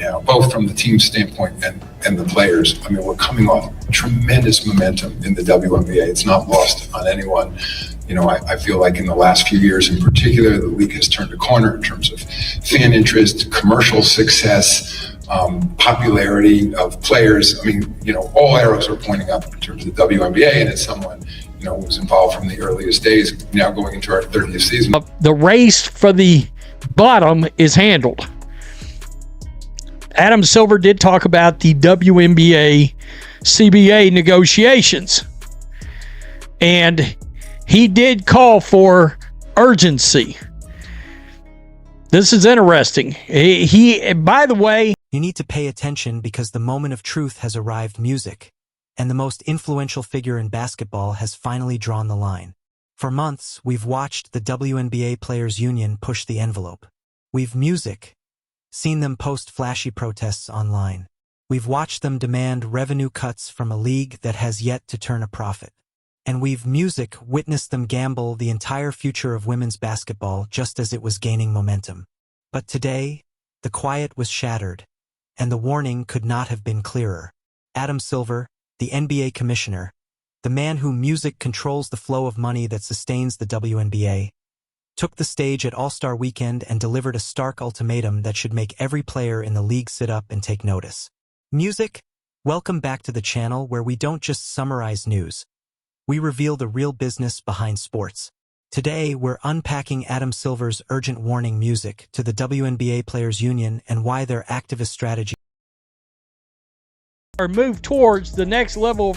now, both from the team standpoint and the players. I mean, we're coming off tremendous momentum in the WNBA. It's not lost on anyone. You know, I feel like in the last few years in particular, the league has turned a corner in terms of fan interest, commercial success, popularity of players. I mean, you know, all arrows are pointing up in terms of the WNBA, and as someone, you know, who was involved from the earliest days, now going into our 30th season. The race for the bottom is handled. Adam Silver did talk about the WNBA CBA negotiations, and he did call for urgency. This is interesting. He, by the way, you need to pay attention because the moment of truth has arrived. Music, and the most influential figure in basketball, has finally drawn the line. For months, we've watched the WNBA Players Union push the envelope. We've seen them post flashy protests online. We've watched them demand revenue cuts from a league that has yet to turn a profit. And we've witnessed them gamble the entire future of women's basketball just as it was gaining momentum. But today, the quiet was shattered, and the warning could not have been clearer. Adam Silver, the NBA commissioner, the man who controls the flow of money that sustains the WNBA, took the stage at All-Star Weekend and delivered a stark ultimatum that should make every player in the league sit up and take notice. Welcome back to the channel where we don't just summarize news. We reveal the real business behind sports. Today, we're unpacking Adam Silver's urgent warning to the WNBA Players Union and why their activist strategy are moved towards the next level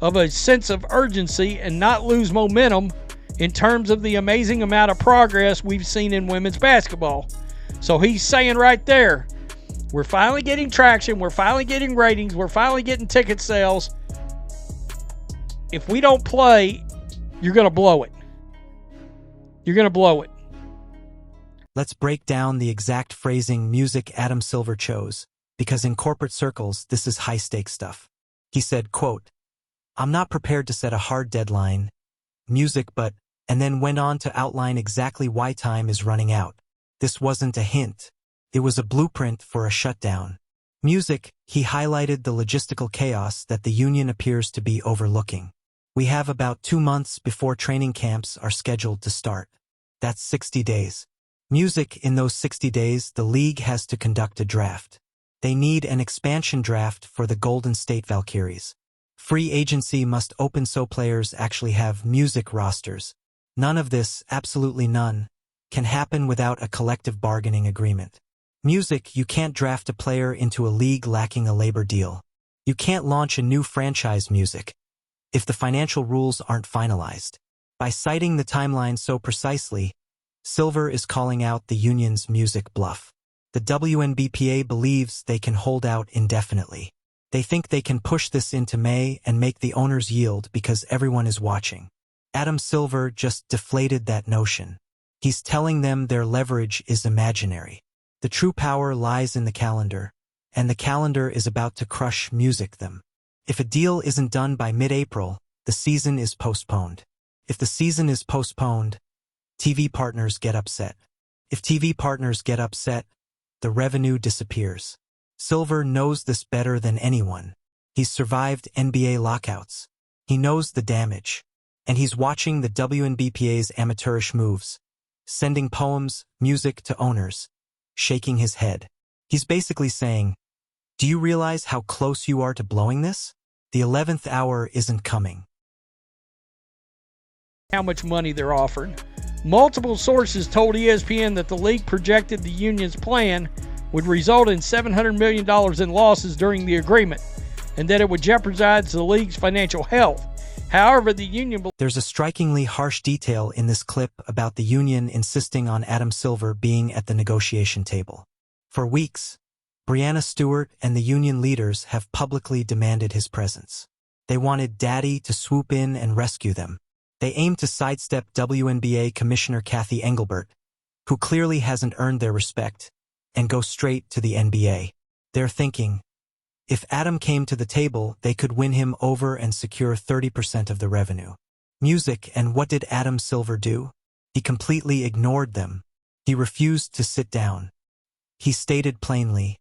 of a sense of urgency and not lose momentum in terms of the amazing amount of progress we've seen in women's basketball. So he's saying right there, we're finally getting traction, we're finally getting ratings, we're finally getting ticket sales. If we don't play, you're going to blow it. You're going to blow it. Let's break down the exact phrasing Adam Silver chose, because in corporate circles, this is high-stakes stuff. He said, quote, "I'm not prepared to set a hard deadline, but," and then went on to outline exactly why time is running out. This wasn't a hint. It was a blueprint for a shutdown. He highlighted the logistical chaos that the union appears to be overlooking. We have about 2 months before training camps are scheduled to start. That's 60 days. In those 60 days, the league has to conduct a draft. They need an expansion draft for the Golden State Valkyries. Free agency must open so players actually have rosters. None of this, absolutely none, can happen without a collective bargaining agreement. You can't draft a player into a league lacking a labor deal. You can't launch a new franchise if the financial rules aren't finalized. By citing the timeline so precisely, Silver is calling out the union's bluff. The WNBPA believes they can hold out indefinitely. They think they can push this into May and make the owners yield because everyone is watching. Adam Silver just deflated that notion. He's telling them their leverage is imaginary. The true power lies in the calendar, and the calendar is about to crush them. If a deal isn't done by mid-April, the season is postponed. If the season is postponed, TV partners get upset. If TV partners get upset, the revenue disappears. Silver knows this better than anyone. He's survived NBA lockouts. He knows the damage. And he's watching the WNBPA's amateurish moves, sending poems, to owners, shaking his head. He's basically saying, "Do you realize how close you are to blowing this? The 11th hour isn't coming." How much money they're offering. Multiple sources told ESPN that the league projected the union's plan would result in $700 million in losses during the agreement, and that it would jeopardize the league's financial health. However, the union... There's a strikingly harsh detail in this clip about the union insisting on Adam Silver being at the negotiation table. For weeks, Breanna Stewart and the union leaders have publicly demanded his presence. They wanted Daddy to swoop in and rescue them. They aimed to sidestep WNBA Commissioner Kathy Engelbert, who clearly hasn't earned their respect, and go straight to the NBA. They're thinking, if Adam came to the table, they could win him over and secure 30% of the revenue. And what did Adam Silver do? He completely ignored them. He refused to sit down. He stated plainly,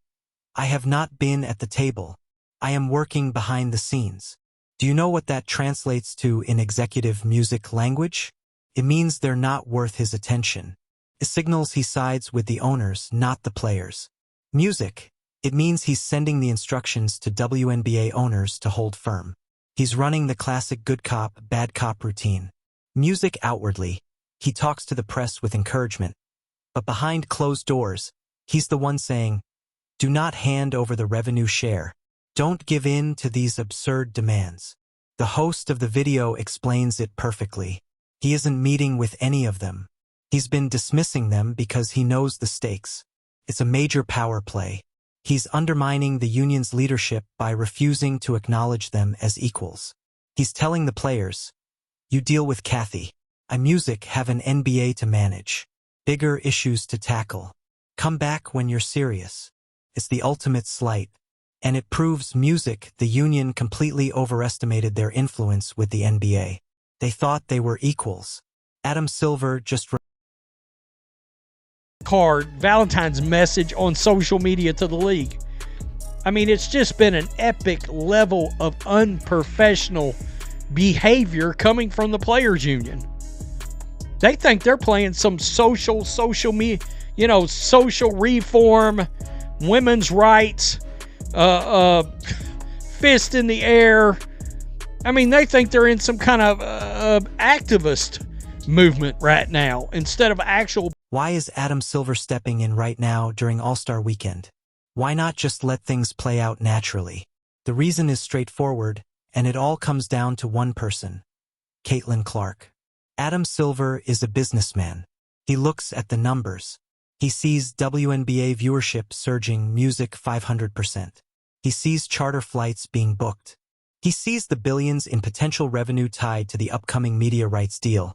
I have not been at the table. I am working behind the scenes. Do you know what that translates to in executive music language? It means they're not worth his attention. It signals he sides with the owners, not the players. Music. It means he's sending the instructions to WNBA owners to hold firm. He's running the classic good cop, bad cop routine. Music outwardly. He talks to the press with encouragement. But behind closed doors, he's the one saying, do not hand over the revenue share. Don't give in to these absurd demands. The host of the video explains it perfectly. He isn't meeting with any of them. He's been dismissing them because he knows the stakes. It's a major power play. He's undermining the union's leadership by refusing to acknowledge them as equals. He's telling the players, you deal with Kathy. I Music have an NBA to manage. Bigger issues to tackle. Come back when you're serious. It's the ultimate slight. And it proves Music, the union, completely overestimated their influence with the NBA. They thought they were equals. Adam Silver just Valentine's message on social media to the league. I mean, it's just been an epic level of unprofessional behavior coming from the players union. They think they're playing some social reform, women's rights, fist in the air. I mean, they think they're in some kind of activist movement right now instead of actual. Why is Adam Silver stepping in right now during All-Star Weekend? Why not just let things play out naturally? The reason is straightforward, and it all comes down to one person, Caitlin Clark. Adam Silver is a businessman. He looks at the numbers. He sees WNBA viewership surging, Music 500%. He sees charter flights being booked. He sees the billions in potential revenue tied to the upcoming media rights deal.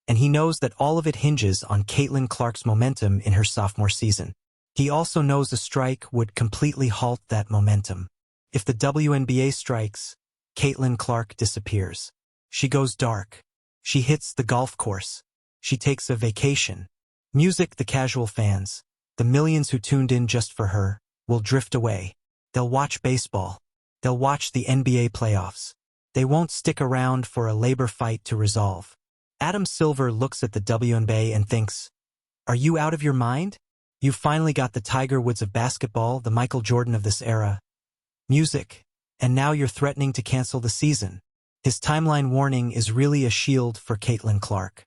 And he knows that all of it hinges on Caitlin Clark's momentum in her sophomore season. He also knows a strike would completely halt that momentum. If the WNBA strikes, Caitlin Clark disappears. She goes dark. She hits the golf course. She takes a vacation. Music, the casual fans, the millions who tuned in just for her, will drift away. They'll watch baseball. They'll watch the NBA playoffs. They won't stick around for a labor fight to resolve. Adam Silver looks at the WNBA and thinks, are you out of your mind? You've finally got the Tiger Woods of basketball, the Michael Jordan of this era. Music. And now you're threatening to cancel the season. His timeline warning is really a shield for Caitlin Clark.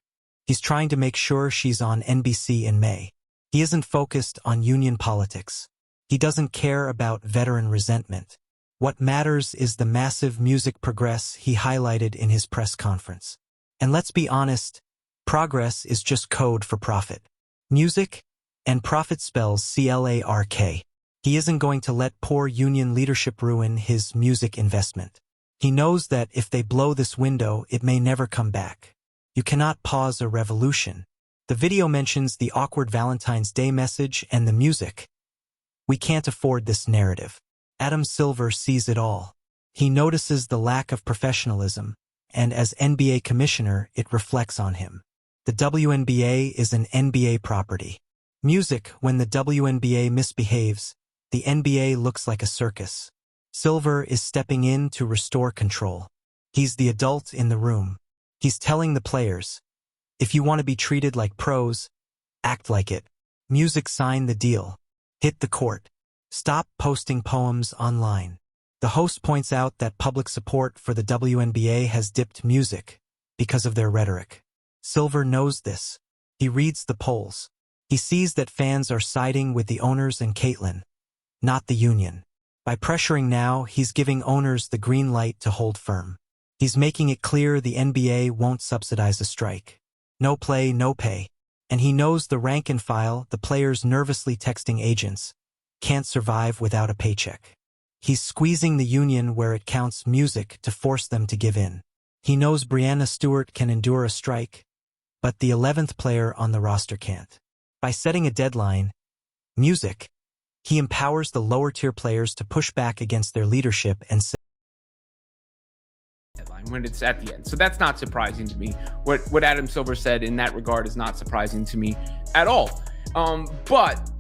He's trying to make sure she's on NBC in May. He isn't focused on union politics. He doesn't care about veteran resentment. What matters is the massive music progress he highlighted in his press conference. And let's be honest, progress is just code for profit. Music, and profit spells CLARK. He isn't going to let poor union leadership ruin his music investment. He knows that if they blow this window, it may never come back. You cannot pause a revolution. The video mentions the awkward Valentine's Day message and the music. We can't afford this narrative. Adam Silver sees it all. He notices the lack of professionalism, and as NBA commissioner, it reflects on him. The WNBA is an NBA property. Music, when the WNBA misbehaves, the NBA looks like a circus. Silver is stepping in to restore control. He's the adult in the room. He's telling the players, if you want to be treated like pros, act like it. Music, sign the deal. Hit the court. Stop posting poems online. The host points out that public support for the WNBA has dipped Music because of their rhetoric. Silver knows this. He reads the polls. He sees that fans are siding with the owners and Caitlin, not the union. By pressuring now, he's giving owners the green light to hold firm. He's making it clear the NBA won't subsidize a strike. No play, no pay. And he knows the rank and file, the players nervously texting agents, can't survive without a paycheck. He's squeezing the union where it counts, Music, to force them to give in. He knows Breanna Stewart can endure a strike, but the 11th player on the roster can't. By setting a deadline, Music, he empowers the lower-tier players to push back against their leadership and say, when it's at the end. So that's not surprising to me. What Adam Silver said in that regard is not surprising to me at all. But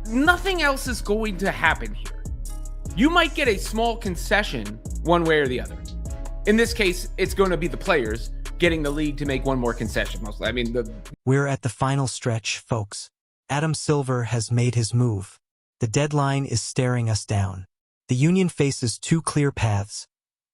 nothing else is going to happen here. You might get a small concession one way or the other. In this case, it's going to be the players getting the league to make one more concession, mostly. I mean, We're at the final stretch, folks. Adam Silver has made his move. The deadline is staring us down. The union faces two clear paths,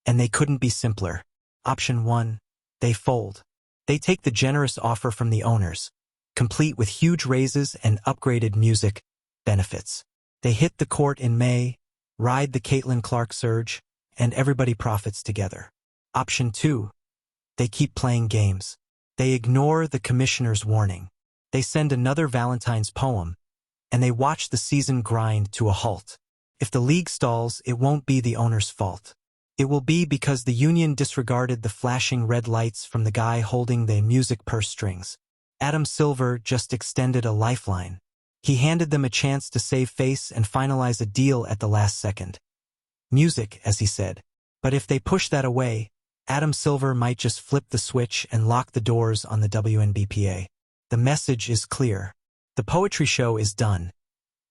and they couldn't be simpler. Option 1, they fold. They take the generous offer from the owners, complete with huge raises and upgraded music benefits. They hit the court in May, ride the Caitlin Clark surge, and everybody profits together. Option 2, they keep playing games. They ignore the commissioner's warning. They send another Valentine's poem, and they watch the season grind to a halt. If the league stalls, it won't be the owner's fault. It will be because the union disregarded the flashing red lights from the guy holding the music purse strings. Adam Silver just extended a lifeline. He handed them a chance to save face and finalize a deal at the last second. Music, as he said. But if they push that away, Adam Silver might just flip the switch and lock the doors on the WNBA. The message is clear. The poetry show is done.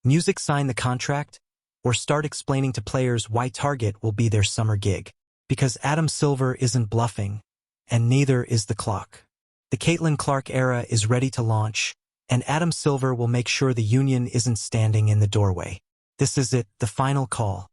Music sign the contract, or start explaining to players why Target will be their summer gig. Because Adam Silver isn't bluffing, and neither is the clock. The Caitlin Clark era is ready to launch, and Adam Silver will make sure the union isn't standing in the doorway. This is it, the final call.